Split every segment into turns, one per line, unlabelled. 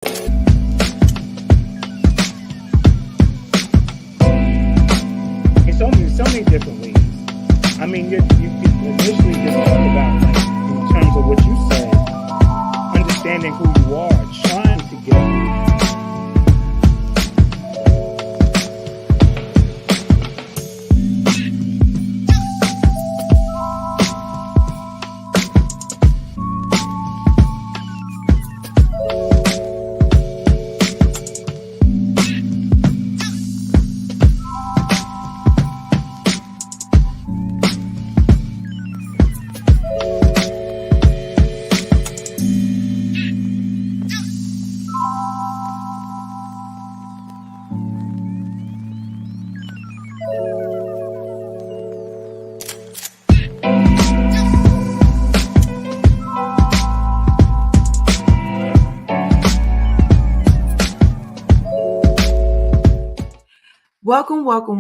In so many different ways. I mean, you initially just talked about, like, in terms of what you said, understanding who you are, trying to get.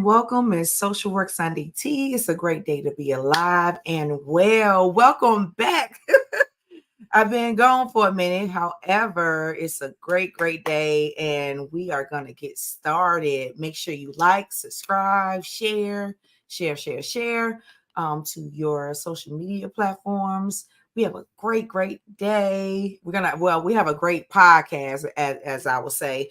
Welcome. It's Social Work Sunday Tea. It's a great day to be alive and well. Welcome back. I've been gone for a minute. However, it's a great day, and we are going to get started. Make sure you like, subscribe, share to your social media platforms. We have a great day. We have a great podcast, as I will say.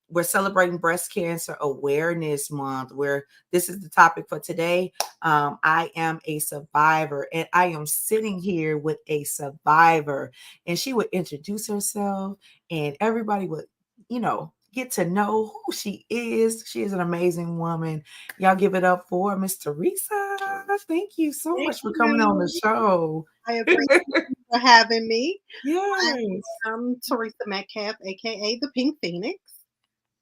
We're celebrating Breast Cancer Awareness Month, where this is the topic for today. I am a survivor, and I am sitting here with a survivor, and she would introduce herself, and everybody would, get to know who she is. She is an amazing woman. Y'all give it up for Miss Theresa. Thank you so much for coming on the show.
I appreciate you for having me.
Yes.
I'm Theresa Metcalfe, aka the Pink Phoenix.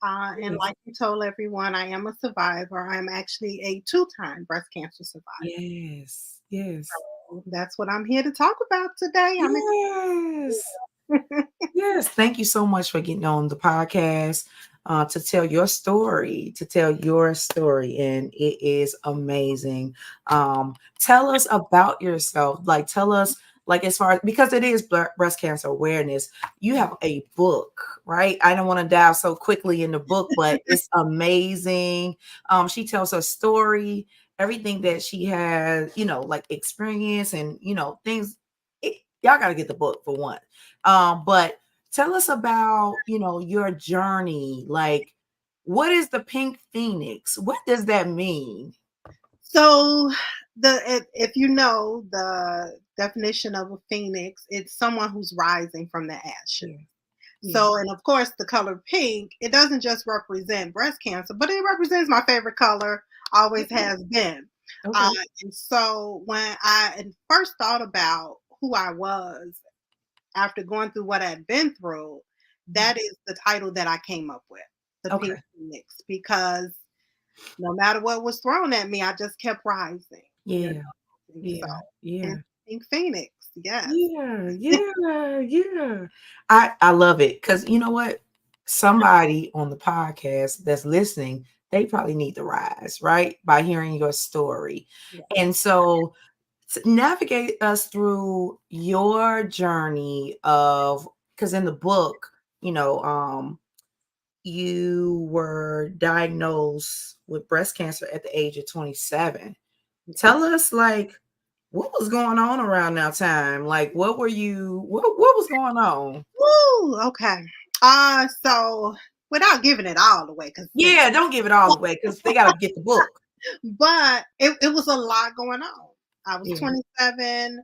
And like you told everyone, I am a survivor. I'm actually a 2-time breast cancer survivor.
Yes.
So that's what I'm here to talk about today.
Yes. Thank you so much for getting on the podcast to tell your story, and it is amazing. Tell us about yourself. Tell us, as far as, because it is breast cancer awareness, you have a book, right? I don't want to dive so quickly in the book, but it's amazing. She tells her story, everything that she has, experience and, things. Y'all got to get the book for one. But tell us about, your journey. What is the Pink Phoenix? What does that mean?
So if you know the definition of a phoenix, it's someone who's rising from the ashes. Yeah. So, and of course, the color pink, it doesn't just represent breast cancer, but it represents my favorite color, always has been. Okay. And so when I first thought about who I was after going through what I'd been through, that is the title that I came up with, the Pink Phoenix, because no matter what was thrown at me, I just kept rising.
Yeah.
And Pink Phoenix. Yes.
Yeah. I love it, because you know what? Somebody on the podcast that's listening, they probably need to rise, right? By hearing your story. Yeah. And so navigate us through your journey of, because in the book, you were diagnosed with breast cancer at the age of 27. Tell us, what was going on around that time? What was going on?
Woo, okay. So without giving it all away,
don't give it all away, because they got to get the book.
But it was a lot going on. I was 27,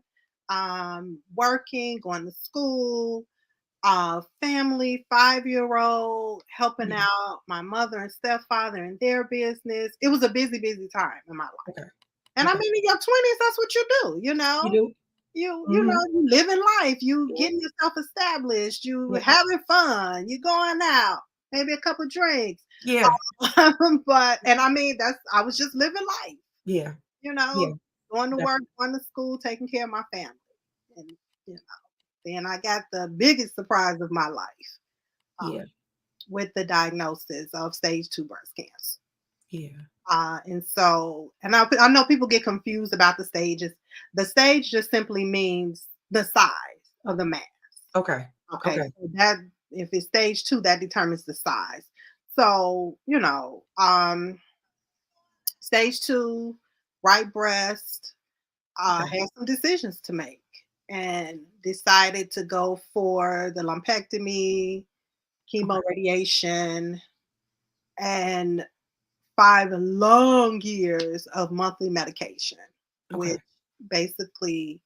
working, going to school, family, 5-year-old, helping out my mother and stepfather in their business. It was a busy time in my life. Okay. And I mean, in your 20s, that's what you do,
You do.
You know, you living life, you getting yourself established, you having fun, you going out, maybe a couple drinks.
Yeah.
But, and I mean, I was just living life.
Yeah.
Going to work, going to school, taking care of my family. And, then I got the biggest surprise of my life. With the diagnosis of stage 2 breast cancer.
Yeah.
And so, and I know people get confused about the stages. The stage just simply means the size of the mass.
Okay.
So that If it's stage 2, that determines the size. So, stage 2, right breast,
Okay.
had some decisions to make and decided to go for the lumpectomy, chemo
Okay.
radiation, and 5 long years of monthly medication,
Okay.
which basically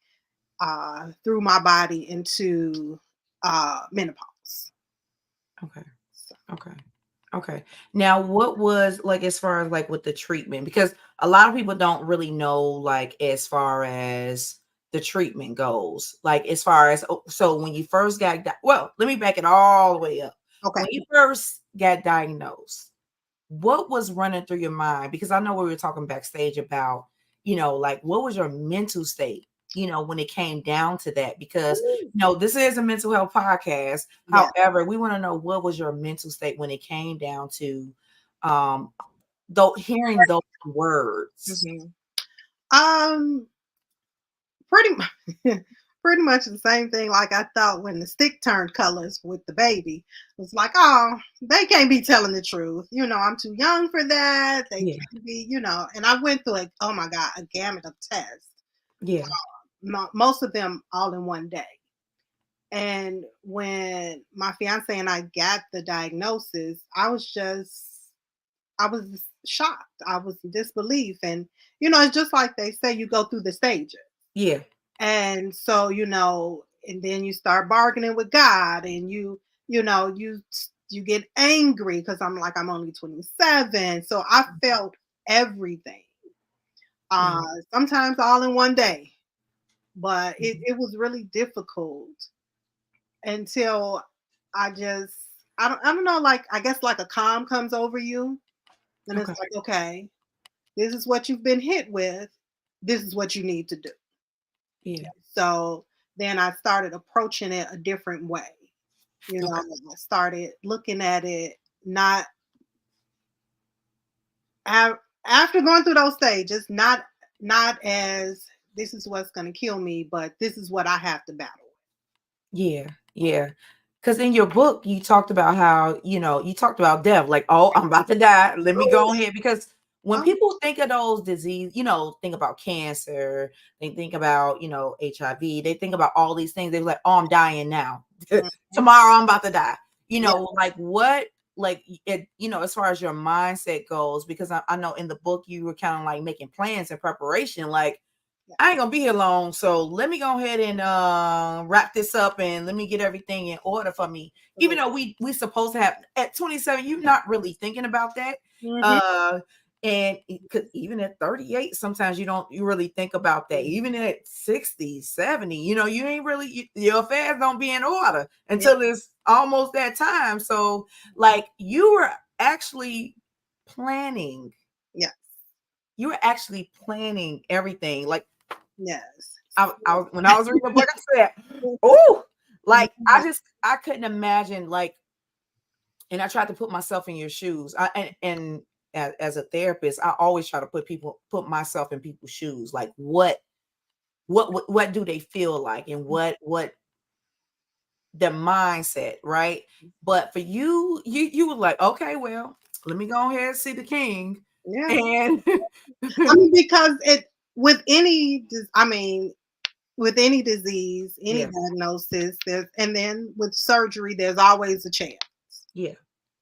threw my body into menopause.
Okay.
So,
Okay. Okay. Now, what was like as far as like with the treatment? Because a lot of people don't really know, like, as far as the treatment goes. Like, as far as, so when you first got, well, let me back it all the way up.
okay.
When you first got diagnosed, what was running through your mind? Because I know we were talking backstage about, like what was your mental state, when it came down to that? Because
Ooh,
this is a mental health podcast.
yeah.
However, we want to know what was your mental state when it came down to though hearing those words.
Mhm. Um, pretty much, pretty much the same thing. Like I thought when the stick turned colors with the baby, it was like, oh, they can't be telling the truth. I'm too young for that. They
Yeah,
can't be. And I went through oh my god, a gamut of tests.
yeah,
Most of them all in one day. And when my fiance and I got the diagnosis, I was shocked. I was in disbelief. And, it's just like they say, you go through the stages.
yeah,
And so, and then you start bargaining with God and you get angry because I'm only 27. So I felt everything.
yeah,
Sometimes all in one day. But it,
mhm.
it was really difficult until I just I don't know, like I guess like a calm comes over you and it's
Okay,
like, okay, this is what you've been hit with. This is what you need to do.
yeah,
So then I started approaching it a different way.
okay,
I started looking at it not a- after going through those stages, not as this is what's going to kill me, but this is what I have to battle.
yeah, yeah. Because in your book, you talked about how, you talked about death, like, oh, I'm about to die. Let me
Ooh,
go ahead. Because when
oh,
people think of those disease, think about cancer, they think about, HIV, they think about all these things. They're like, oh, I'm dying now.
mhm,
Tomorrow I'm about to die.
yeah,
Like what, like it, as far as your mindset goes, because I know in the book you were kind of like making plans and preparation, like,
yeah,
I ain't gonna be here long, so let me go ahead and wrap this up and let me get everything in order for me. Even
absolutely.
though we supposed to have at 27, you're not really thinking about that.
Mhm,
Uh, and because even at 38, sometimes you really think about that.
mhm,
Even at 60, 70, you ain't really your affairs don't be in order
yeah,
until it's almost that time. So, like, you were actually planning.
yeah,
You were actually planning everything. Like
yes.
I was when I was reading the book, I said, "Oh, like
Mhm,
I couldn't imagine like." And I tried to put myself in your shoes. And as a therapist, I always try to put myself in people's shoes. Like what do they feel like, and what the mindset, right? But for you were like, okay, well, let me go ahead and see the king,
yeah.
and
I mean, because with any disease, any
yeah,
diagnosis, and then with surgery, there's always a chance.
yeah,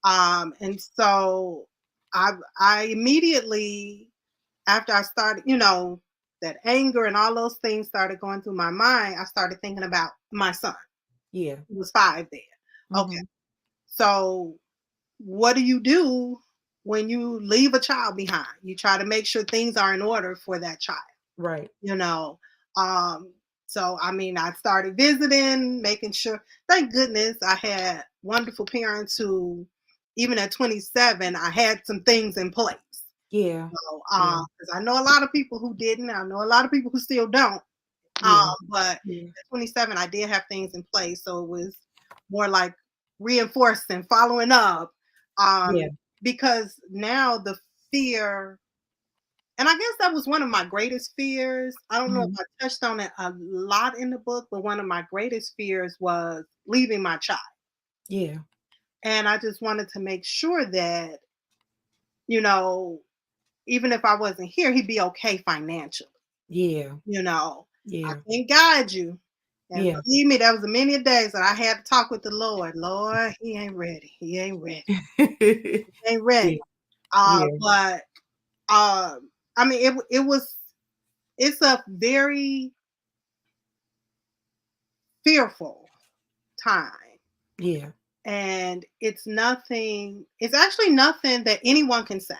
And so I immediately after I started, that anger and all those things started going through my mind, I started thinking about my son.
yeah,
He was 5 then. Okay.
hmm,
So what do you do when you leave a child behind? You try to make sure things are in order for that child,
right,
you know. Um, so I mean, I started visiting, making sure. Thank goodness I had wonderful parents who, even at 27, I had some things in place.
yeah,
So,
yeah,
'cause I know a lot of people who didn't. I know a lot of people who still don't.
yeah,
But
yeah,
at 27, I did have things in place, so it was more like reinforcing, following up,
yeah,
because now the fear, and I guess that was one of my greatest fears. I don't know if
mhm,
I touched on it a lot in the book, but one of my greatest fears was leaving my child.
Yeah.
And I just wanted to make sure that, you know, even if I wasn't here, he'd be okay financially.
Yeah.
You know, I
Yeah.
can guide you. And
Yeah.
believe me, there was a many days that I had to talk with the Lord. Lord, he ain't ready. He ain't ready. He ain't
Yeah.
ready.
Yeah.
But I mean, it's a very fearful time.
Yeah.
And it's actually nothing that anyone can say.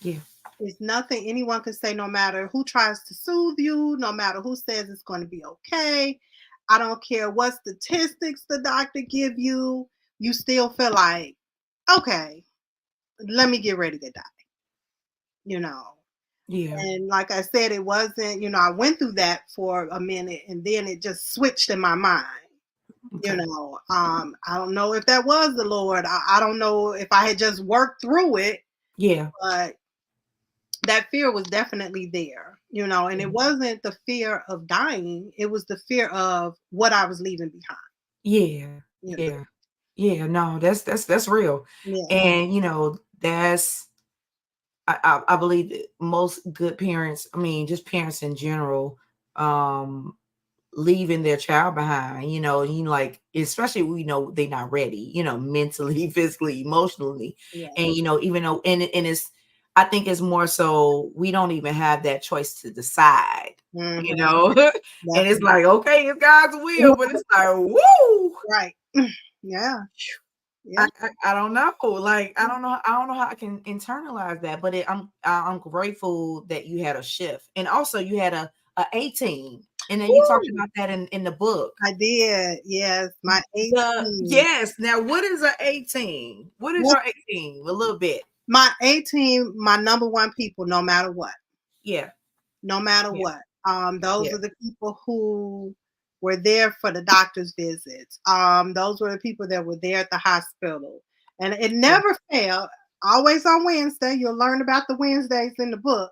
Yeah.
It's nothing anyone can say, no matter who tries to soothe you, no matter who says it's going to be okay. I don't care what statistics the doctor give you. You still feel like, okay, let me get ready to die, you know.
Yeah.
And like I said, it wasn't, I went through that for a minute and then it just switched in my mind.
Okay.
I don't know if that was the Lord. I don't know if I had just worked through it,
Yeah.
but that fear was definitely there, and it wasn't the fear of dying. It was the fear of what I was leaving behind,
Yeah.
you know.
Yeah. Yeah. No, that's real.
Yeah.
And that's I believe that most good parents, I mean, just parents in general, um, leaving their child behind, like, especially we know they're not ready, mentally, physically, emotionally.
Yeah.
And even though and it's I think it's more so we don't even have that choice to decide, you
Mm-hmm.
know. And it's
Definitely.
like, okay, it's God's will, but it's like, woo.
Right. Yeah. Yeah.
I don't know. Like I don't know how I can internalize that, but I'm grateful that you had a shift, and also you had a 18, and then you talked
Woo!
about that in the book.
I did. Yes. My
The
18.
yes. Now, what is a 18? What is your 18? A little bit.
My 18, my number one people, no matter what.
Yeah.
No matter
Yeah.
what. Those
Yeah.
are the people who were there for the doctor's visits. Those were the people that were there at the hospital. And it
Yeah.
never failed. Always on Wednesday. You'll learn about the Wednesdays in the book.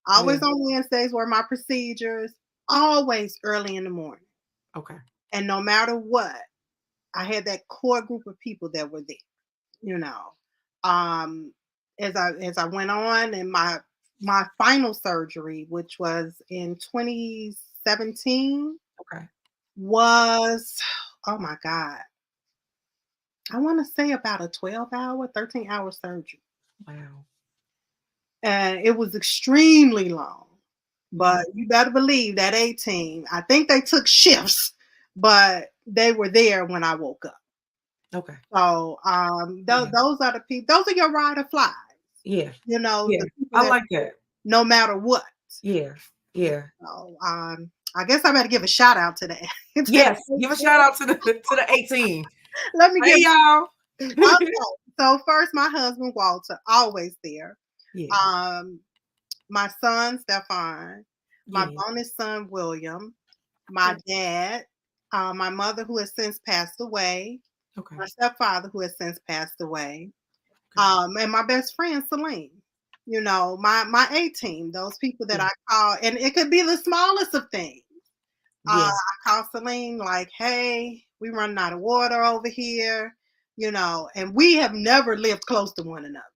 Yeah.
Always on Wednesdays were my procedures. Always early in the morning.
Okay.
And no matter what, I had that core group of people that were there. You know, um, as I went on, and my final surgery, which was in 2017,
Okay.
was, oh my God, I want to say about a 12-hour, 13-hour surgery.
Wow.
And it was extremely long.
Mhm.
But you better believe that 18, I think they took shifts, but they were there when I woke up.
Okay.
So
Yeah.
those are the people, those are your ride or flies,
Yeah. Yeah.
the people
I
that
like that.
no matter what.
Yeah. Yeah.
So I guess I better give a shout out to that.
Yes. Give a shout out to the 18.
Let me
Hey
give
y'all.
okay. So first, my husband Walter, always there.
Yeah.
Um, my son Stefan, my
Yeah.
bonus son William, my
Yeah.
dad, my mother who has since passed away,
Okay.
my stepfather who has since passed away,
Okay.
and my best friend Celine. My A team, those people that
Yeah.
I call, and it could be the smallest of things.
Yeah.
I call Celine like, "Hey, we running out of water over here," and we have never lived close to one another.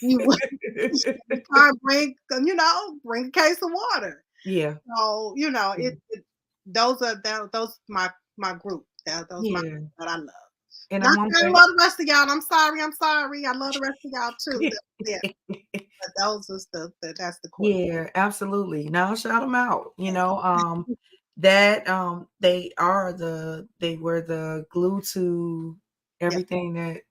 We would try and bring a case of water.
Yeah.
So
Yeah.
those my group. Those my
Yeah.
group that I love.
And
Not
I'm on
that I
that.
love the rest of y'all. I'm sorry. I'm sorry. I love the rest of y'all too. Yeah, but those are that's the core.
Yeah, absolutely. Now shout them out. They were the glue to
Yeah,
everything that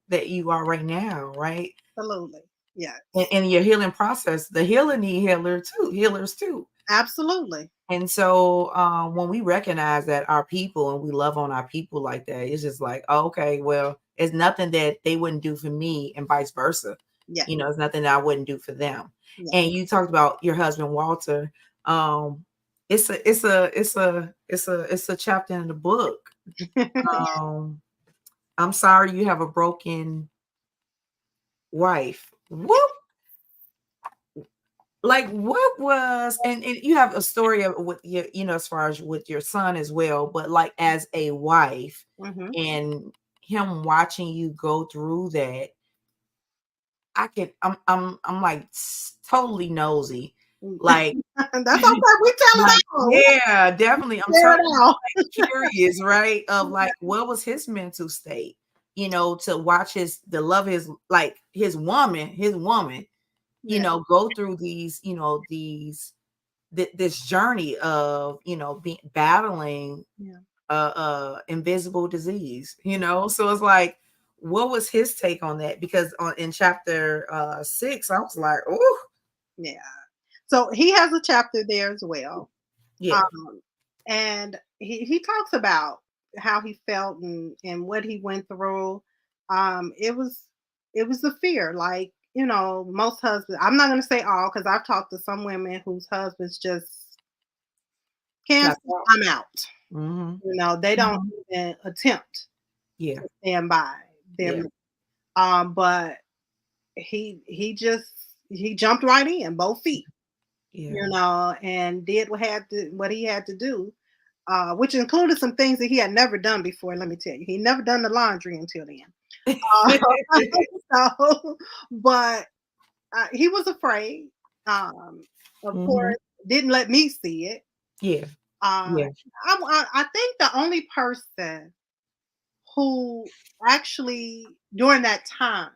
that you are right now, right?
absolutely. Yes,
And your healing process. The healer need healers too.
absolutely.
And so when we recognize that our people and we love on our people like that, it's just like, oh, okay, well, it's nothing that they wouldn't do for me and vice versa.
Yeah,
It's nothing that I wouldn't do for them.
yeah.
And you talked about your husband Walter. It's a chapter in the book. Um, I'm sorry you have a broken wife. Whoop. Like what was and you have a story of with your as far as with your son as well, but like as a wife
hmm
and him watching you go through that, I'm like totally nosy. Like,
That's okay. We tell
like,
it all.
yeah, definitely. I'm
Share it
totally
out.
like curious, right? Of like, what was his mental state? To watch the love like his woman,
Yeah.
go through these, this journey of, being battling
Yeah.
invisible disease, so it's like, what was his take on that? Because in chapter 6, I was like, oh
Yeah. So he has a chapter there as well.
yeah,
Um, and he talks about how he felt and what he went through. It was the fear, like, most husbands. I'm not going to say all, because I've talked to some women whose husbands just can't
got
say, I'm out.
mm-hmm.
They don't
Mm-hmm.
even attempt
Yeah,
to stand by their
yeah,
man. But he jumped right in, both feet,
yeah.
and did what he had to do, which included some things that he had never done before. Let me tell you, he never done the laundry until then. Uh, so, but he was afraid. Of
Mm-hmm.
course, didn't let me see it.
Yeah,
Uh,
yeah.
I think the only person who actually during that time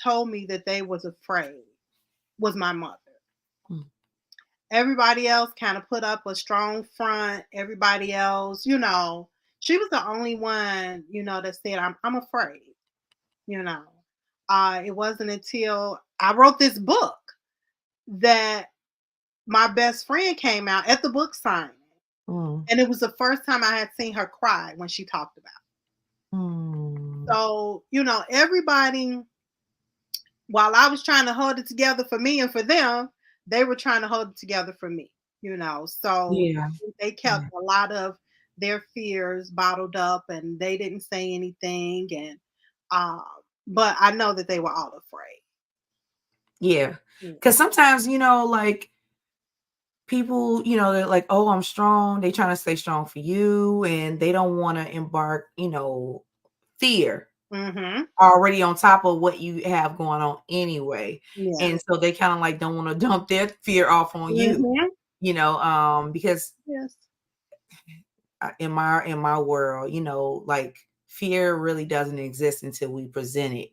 told me that they was afraid was my mother.
Mm.
Everybody else kind of put up a strong front. Everybody else, she was the only one, that said, I'm afraid, you know. It wasn't until I wrote this book that my best friend came out at the book signing.
Mm.
And it was the first time I had seen her cry when she talked about it.
Mm.
So, everybody, while I was trying to hold it together for me and for them, they were trying to hold it together for me, So
Yeah,
they kept
yeah,
a lot of their fears bottled up, and they didn't say anything. And uh, but I know that they were all afraid.
yeah.
Yeah.
Because sometimes, like, people, they're like, oh, I'm strong. They trying to stay strong for you, and they don't want to embark, fear
Mm-hmm.
already on top of what you have going on anyway.
Yeah.
And so they kind of like don't want to dump their fear off on you,
Mm-hmm.
because
Yes.
in my world, like, fear really doesn't exist until we present it.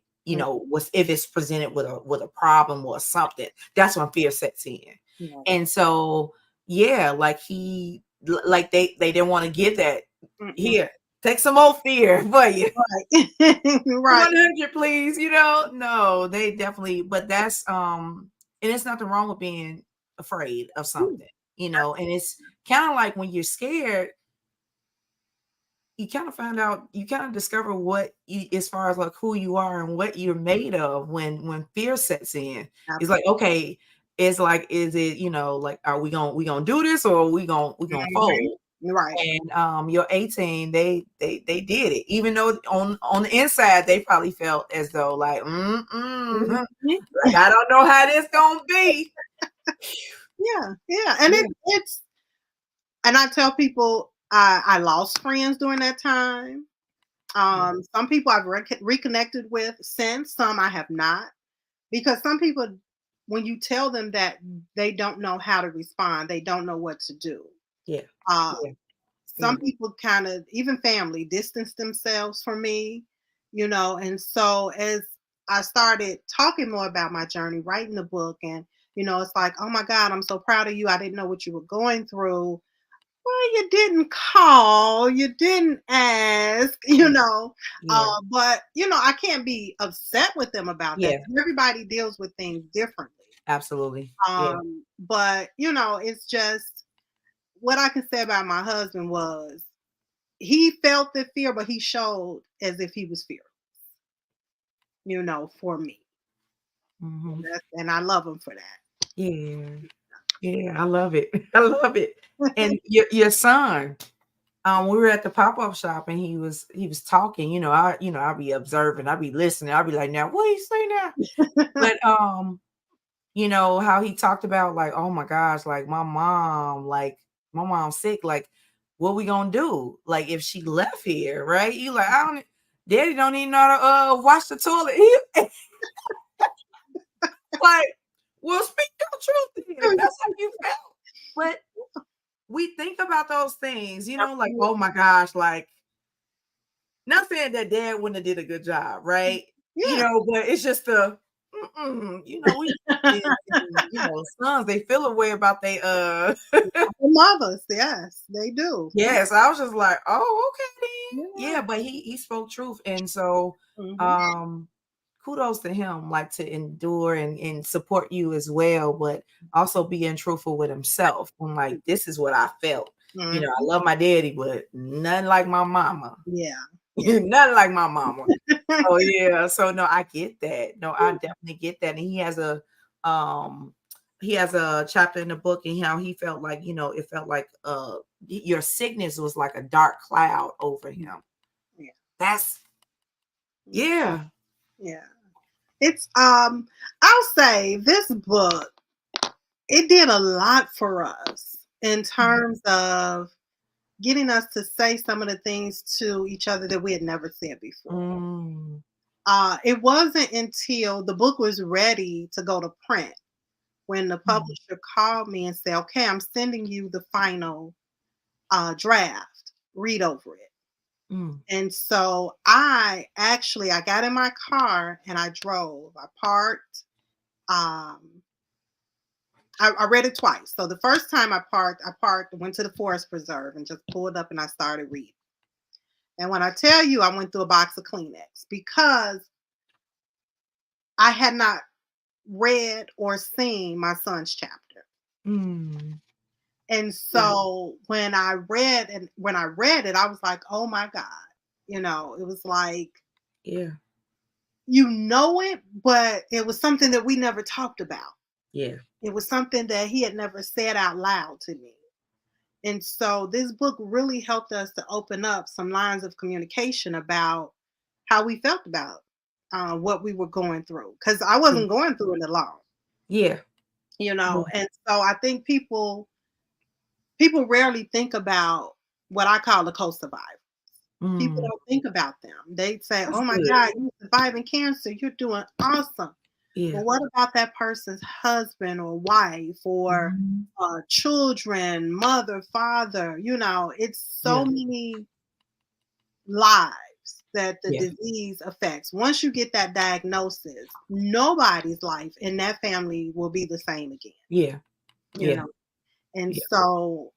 What's if it's presented with a problem or something, that's when fear sets in.
Yeah.
And so, yeah, like like they didn't want to give that.
Mm-mm.
Here, take some more fear for you.
Right. Right.
100, please. No, they definitely, but that's and it's nothing wrong with being afraid of something, and it's kind of like when you're scared, you kind of find out, you kind of discover what as far as like who you are and what you're made of when fear sets in. It's like,
Absolutely.
okay, it's like, is it, like, are we gonna do this, or are we gonna fold?
Mhm. Right.
And your 18, they did it, even though on the inside they probably felt as though like,
Mhm.
like, I don't know how this gonna be.
Yeah. Yeah. And
Yeah,
and I tell people I lost friends during that time.
yeah,
Some people I've reconnected with since, some I have not. Because some people, when you tell them that, they don't know how to respond, they don't know what to do.
yeah,
Um,
yeah,
some
yeah,
people kind of, even family, distance themselves from me, and so as I started talking more about my journey, writing the book, and, it's like, oh my God, I'm so proud of you. I didn't know what you were going through. Well, you didn't call, you didn't ask,
yeah, yeah,
but I can't be upset with them about that.
yeah,
Everybody deals with things differently.
absolutely, yeah,
But it's just what I can say about my husband was he felt the fear, but he showed as if he was fearful, for me.
hmm,
And I love him for that.
yeah, yeah. I love it. I love it. And your son, we were at the pop-up shop, and he was talking. I'll be observing, I'll be listening, I'll be like, now what you say now? But how he talked about, like, oh my gosh, like, my mom's sick, like, what we gonna do, like, if she left here, right? You like, I don't, Daddy don't even know how to wash the toilet. Like, well, speak your truth then, if that's how you felt. But we think about those things, like, oh my gosh, like, not saying that dad wouldn't have did a good job, right?
Yeah.
But it's just we sons, they feel a way about they
Mothers, yes, they do.
yes, I was just like, oh, okay then.
Yeah.
Yeah, but he spoke truth. And so
Mhm.
kudos to him, like to endure and support you as well, but also being truthful with himself. I'm like, this is what I felt. I
Mhm.
love my daddy, but nothing like my mama.
Yeah.
Nothing like my mama. Oh yeah. So no, I get that. No, I definitely get that. And he has a chapter in the book and how he felt like, it felt like your sickness was like a dark cloud over him.
Yeah.
That's yeah.
Yeah. It's I'll say this book, it did a lot for us in terms of getting us to say some of the things to each other that we had never said before.
Mm.
It wasn't until the book was ready to go to print when the publisher called me and said, okay, I'm sending you the final draft. Read over it.
Mm.
And so I got in my car and I drove. I parked. I read it twice. So the first time I parked, went to the forest preserve and just pulled up and I started reading. And when I tell you, I went through a box of Kleenex because I had not read or seen my son's chapter.
Mm.
And so when I read it, I was like, oh my God. It was like,
Yeah.
it, but it was something that we never talked about.
Yeah.
It was something that he had never said out loud to me. And so this book really helped us to open up some lines of communication about how we felt about what we were going through. Because I wasn't going through it alone,
Yeah.
And so I think people rarely think about what I call the co-survivor. People
Mm.
don't think about them. They say,
That's
"Oh my
good.
God, you're surviving cancer. You're doing awesome."
Yeah.
But what about that person's husband or wife or
Mhm.
children, mother, father? It's so
Yeah.
many lives that the
Yeah.
disease affects. Once you get that diagnosis, nobody's life in that family will be the same again.
Yeah.
You
Yeah.
know, and
Yeah.
so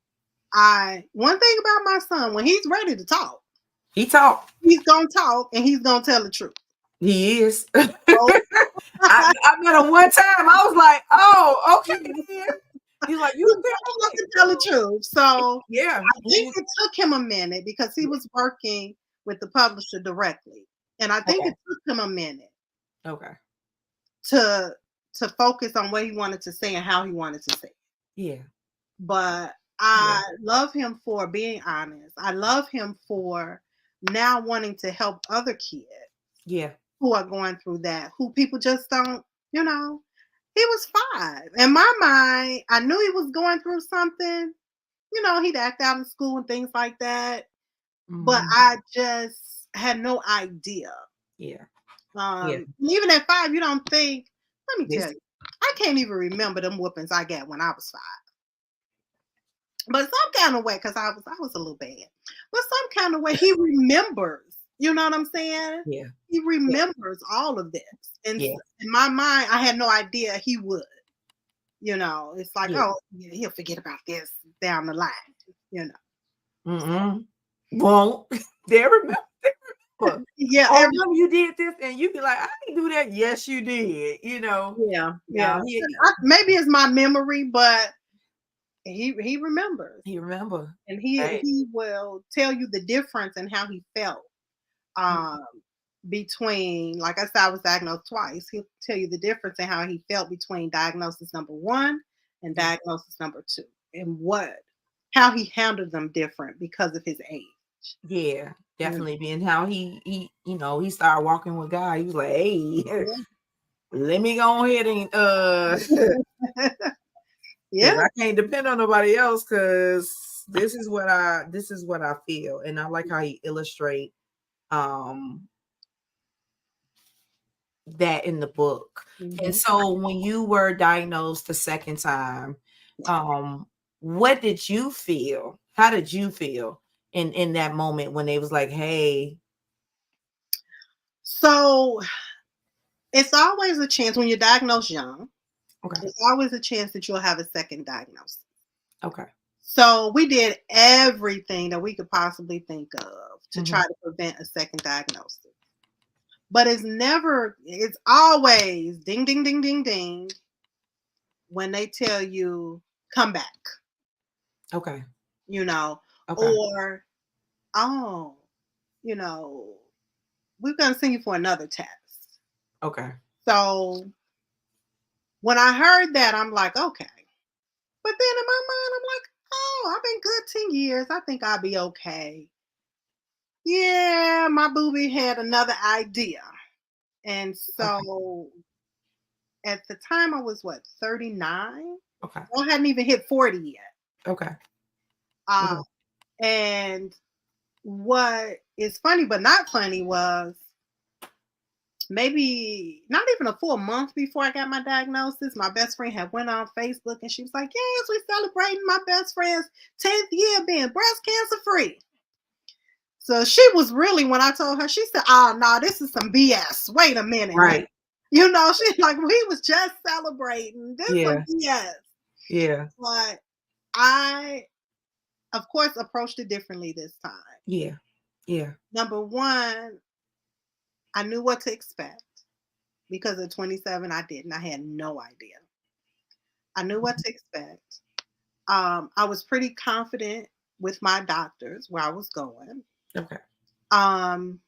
one thing about my son, when he's ready to talk,
He talked.
he's gonna talk and he's gonna tell the truth.
He is.
Oh,
I met him one time. I was like, oh, okay then. He's like, you
he's
tell
gonna
me.
tell the truth. So
Yeah.
I think it took him a minute because he was working with the publisher directly. And I think
Okay.
it took him a minute
Okay.
to focus on what he wanted to say and how he wanted to say it.
Yeah.
But
Yeah.
I love him for being honest. I love him for now wanting to help other kids
Yeah.
who are going through that, who people just don't, he was 5. In my mind, I knew he was going through something. He'd act out in school and things like that. But
Mhm.
I just had no idea.
Yeah. Yeah.
Even at 5, you don't think, let me tell
This,
you, I can't even remember them whoopings I got when I was 5. But some kind of way, because I was a little bad. But some kind of way, he remembers. You know what I'm saying?
yeah.
He
Yeah.
remembers all of this. And
Yeah.
in my mind, I had no idea he would. It's like,
Yeah.
oh, yeah, he'll forget about this down the line. You know.
Mm-mm. Won't. They remember. They remember.
Yeah,
Oh, no, you did this, and you be like, I didn't do that. Yes, you did.
yeah.
Yeah.
Maybe it's my memory, but he remembers.
He remember.
And
Right.
he will tell you the difference in how he felt um, between, like I said, I was diagnosed twice. He'll tell you the difference in how he felt between diagnosis number 1 and
Yeah.
diagnosis number 2, and how he handled them different because of his age.
Yeah, definitely. Being how he started walking with God. He was like, hey, let me go ahead and
Yeah.
because
Yeah.
I can't depend on nobody else because this is what I feel. And I like how he illustrate that in the book. And
Mhm.
so when you were diagnosed the second time, um, what did you feel? How did you feel in that moment when they was like, "Hey,"
So it's always a chance when you're diagnosed young.
okay,
There's always a chance that you'll have a second diagnosis.
okay,
So we did everything that we could possibly think of to try
mhm,
to prevent a second diagnosis. But it's always ding, ding, ding, ding, ding when they tell you, come back,
okay,
you know,
okay,
or, oh, you know, we're going to send you for another test.
okay,
So when I heard that, I'm like, okay. But then in my mind, I'm like, oh, I've been good 10 years. I think I'll be okay. Yeah, my booby had another idea. And
okay,
so at the time I was what, 39?
okay,
I hadn't even hit 40 yet.
okay,
Uh,
okay,
and what is funny but not funny was maybe not even a full month before I got my diagnosis, my best friend had went on Facebook and she was like, yes, we're celebrating my best friend's 10th year being breast cancer free. So she was really, when I told her, she said, oh, no, this is some BS. Wait a minute now.
right,
She's like, we was just celebrating. This is some
yeah,
BS.
yeah,
But I, of course, approached it differently this time.
yeah, yeah,
Number one, I knew what to expect because at 27, I didn't. I had no idea. I knew what
mhm,
to expect. I was pretty confident with my doctors where I was going.
okay,
Um,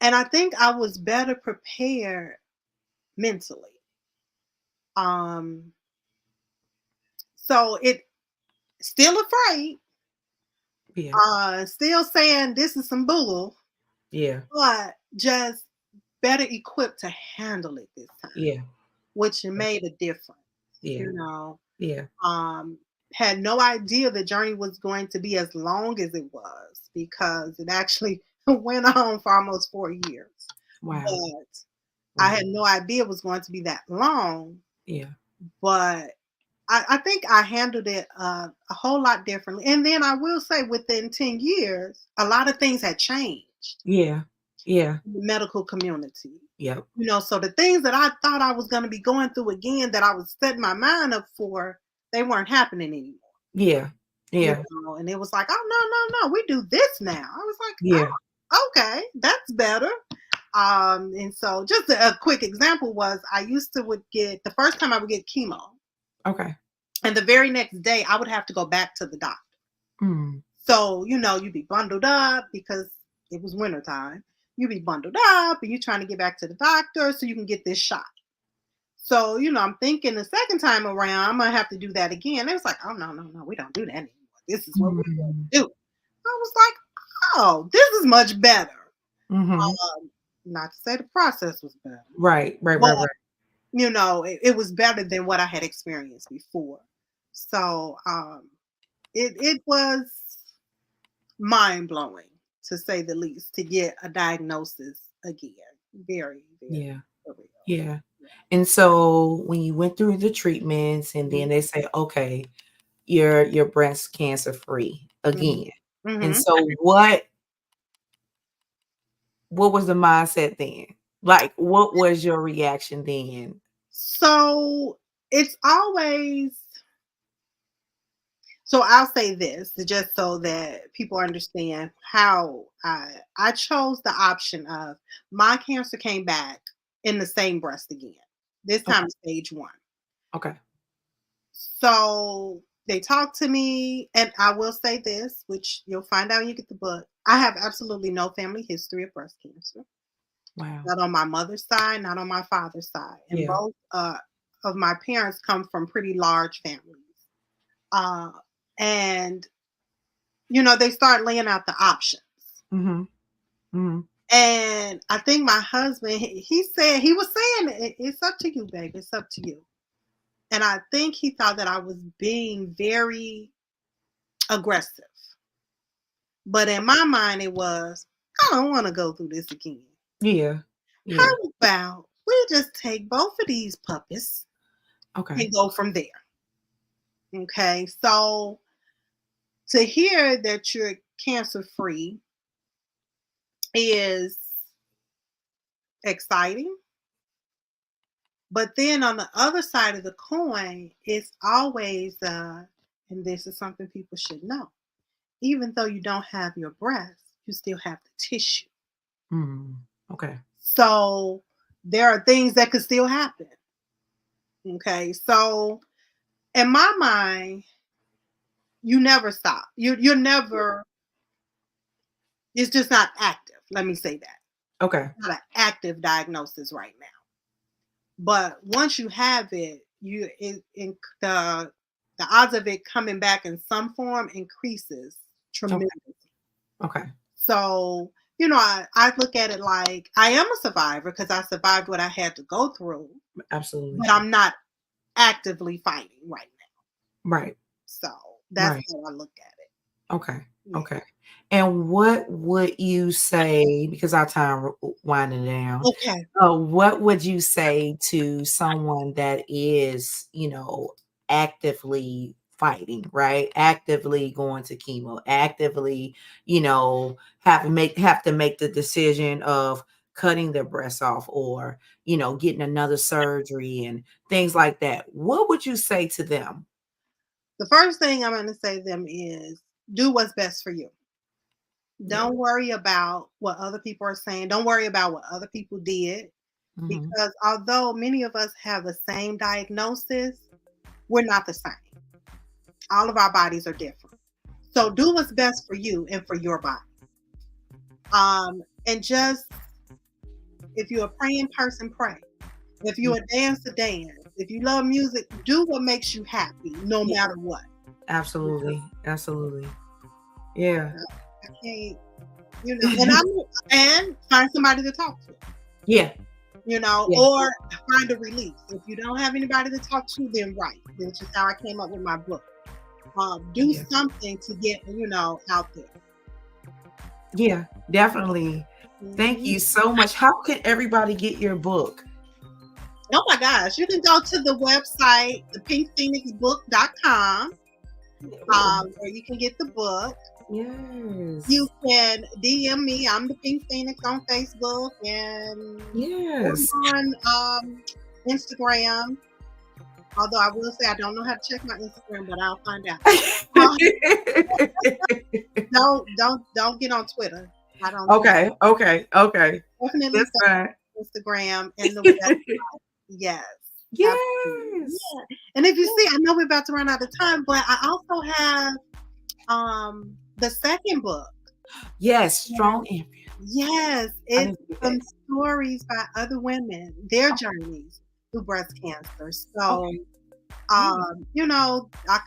and I think I was better prepared mentally. Um, so it still afraid,
yeah,
still saying this is some bull,
yeah,
but just better equipped to handle it this time,
yeah,
which made a difference.
yeah,
You know,
yeah,
um, had no idea the journey was going to be as long as it was because it actually went on for almost 4 years.
wow,
But I
wow,
had no idea it was going to be that long.
yeah,
But I think I handled it a whole lot differently. And then I will say, within 10 years, a lot of things had changed
yeah, yeah,
in the medical community.
yep,
So the things that I thought I was going to be going through again, that I was setting my mind up for, they weren't happening anymore.
yeah, yeah,
And it was like, oh, no, no, no, we do this now. I was like,
yeah,
oh, okay, that's better. And so just a quick example was I used to would get, the first time I would get chemo,
okay,
and the very next day I would have to go back to the doctor.
mm,
So, you'd be bundled up because it was wintertime. You'd be bundled up and you're trying to get back to the doctor so you can get this shot. So, I'm thinking the second time around, I'm going to have to do that again. It was like, oh, no, no, no, we don't do that anymore. This is what we're going
mm,
to do. I was like, oh, this is much better.
mhm,
Not to say the process was better,
right, right,
but,
right, right,
it was better than what I had experienced before. So, it was mind blowing, to say the least, to get a diagnosis again. Very, very
yeah,
surreal.
yeah. And so when you went through the treatments and
Yeah.
then they say, okay, you're breast cancer free
Mhm.
again. And
Mhm.
so what was the mindset then? Like what was your reaction then?
So it's always, so I'll say this just so that people understand how I chose the option of, my cancer came back in the same breast again. This
Okay.
time stage 1.
Okay.
So they talked to me, and I will say this, which you'll find out when you get the book. I have absolutely no family history of breast cancer,
Wow.
not on my mother's side, not on my father's side. And
Yeah.
both of my parents come from pretty large families. Uh, and, they start laying out the options.
Mhm. Mhm.
And I think my husband, he was saying, it's up to you, babe. It's up to you. And I think he thought that I was being very aggressive. But in my mind, it was, I don't want to go through this again.
Yeah. Yeah.
how about we just take both of these puppies
Okay.
and go from there? Okay, so to hear that you're cancer free is exciting. But then on the other side of the coin, it's always, and this is something people should know, even though you don't have your breast, you still have the tissue.
Mm. Okay.
So there are things that could still happen. Okay. So in my mind, you never stop. You're never, it's just not active. Let me say that.
Okay.
Not an active diagnosis right now. But once you have it, the odds of it coming back in some form increases
Okay.
tremendously.
Okay.
So, I look at it like I am a survivor because I survived what I had to go through,
Absolutely.
but I'm not actively fighting right now.
Right.
So that's
Right.
how I look at it.
Okay.
Yeah.
Okay. And what would you say, because our time winding down,
Okay.
what would you say to someone that is, actively fighting, right? Actively going to chemo, actively, have to make the decision of cutting their breasts off or, getting another surgery and things like that. What would you say to them?
The first thing I'm going to say to them is do what's best for you.
Yeah.
Don't worry about what other people are saying. Don't worry about what other people did.
Mhm.
Because although many of us have the same diagnosis, we're not the same. All of our bodies are different. So do what's best for you and for your body. And just, if you're a praying person, pray. If you're a dancer, dance. If you love music, do what makes you happy, no
Yeah.
matter what.
Absolutely. Absolutely. Yeah.
I can't, and find somebody to talk to.
Yeah.
Or find a release. If you don't have anybody to talk to, then write, which is how I came up with my book. Do something to get, out there.
Yeah, definitely. Thank you so much. How can everybody get your book?
Oh my gosh, you can go to the website, thepinkphoenixbook.com, where you can get the book.
Yes.
You can DM me. I'm the Pink Phoenix on Facebook and on Instagram. Although I will say I don't know how to check my Instagram, but I'll find out. Don't get on Twitter. I don't.
Okay.
Definitely
That's fine.
Instagram and the website. Yes.
Yes.
Yeah. And if you see, I know we're about to run out of time, but I also have the second book.
Yes, Strong Embryo.
Yes, it's some stories by other women, their journeys through breast cancer. So, I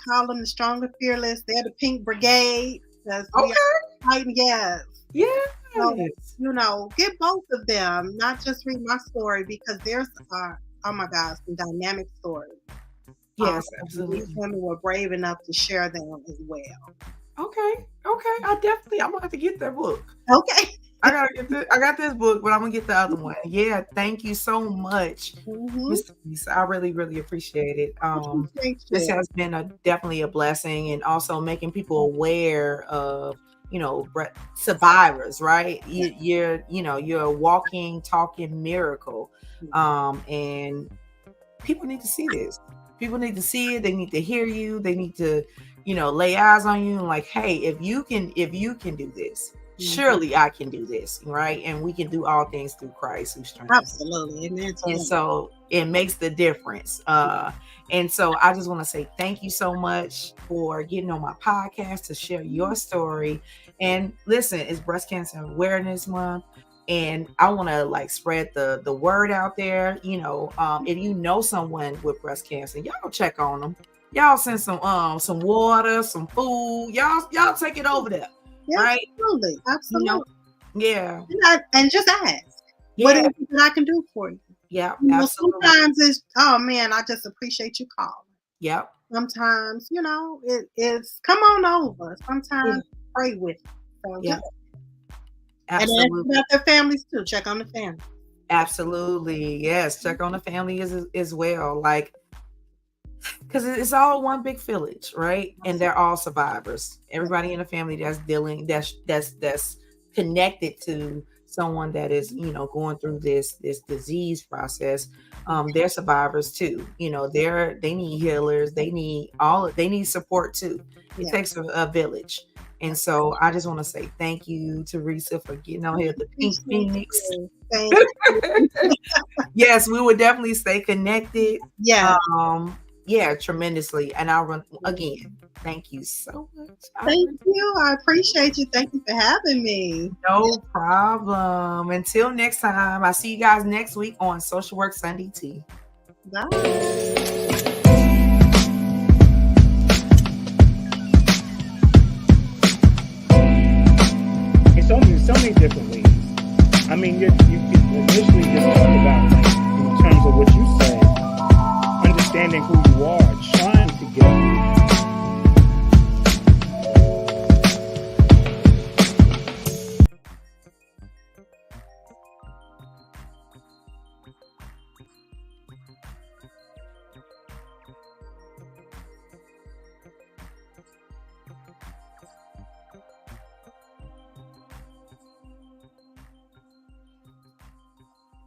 call them the Stronger Fearless. They're the Pink Brigade because we are fighting. Yes.
Yes.
So, get both of them. Not just read my story because there's oh my gosh, some dynamic stories.
Yes, absolutely.
These women were brave enough to share them as well.
Okay. I'm gonna have to get that book.
Okay.
I got this book, but I'm gonna get the other one. Yeah, thank you so much, Mr. Lisa. I really, really appreciate it. This has been definitely a blessing, and also making people aware of survivors, right? You're a walking, talking miracle, and people need to see this. People need to see it. They need to hear you. They need to, lay eyes on you and like, hey, if you can do this, surely I can do this, right? And we can do all things through Christ who strengthens.
Absolutely. Amen.
And so it makes the difference. And so I just want to say thank you so much for getting on my podcast to share your story. And listen, it's Breast Cancer Awareness Month. And I want to spread the word out there. If you know someone with breast cancer, y'all check on them. Y'all send some water, some food. Y'all take it over there.
Yeah,
right?
Absolutely.
Yeah.
And just ask. What is it that I can do for you?
Yeah. Absolutely.
Sometimes it's, oh man, I just appreciate you calling.
Yep.
Sometimes, it's come on over. Sometimes pray with you. So
yeah. Absolutely.
And about their families too. Check on the family.
Absolutely. Yes. Check on the family as well. Like, because it's all one big village, right? And they're all survivors. Everybody in the family that's dealing, that's connected to someone that is, going through this disease process. They're survivors too. They need healers. They need support too. It
Yeah.
takes a village. And so I just want to say thank you, Theresa, for getting on here, the Pink Phoenix.
Thank you.
Yes, we would definitely stay connected.
Yeah.
Yeah, tremendously. And I'll run again. Thank you so much.
Thank you. I appreciate you. Thank you for having me.
No problem. Until next time, I'll see you guys next week on Social Work Sunday Tea.
Bye.
So many different ways. I mean, you initially just talk about, like, in terms of what you said, understanding who you are,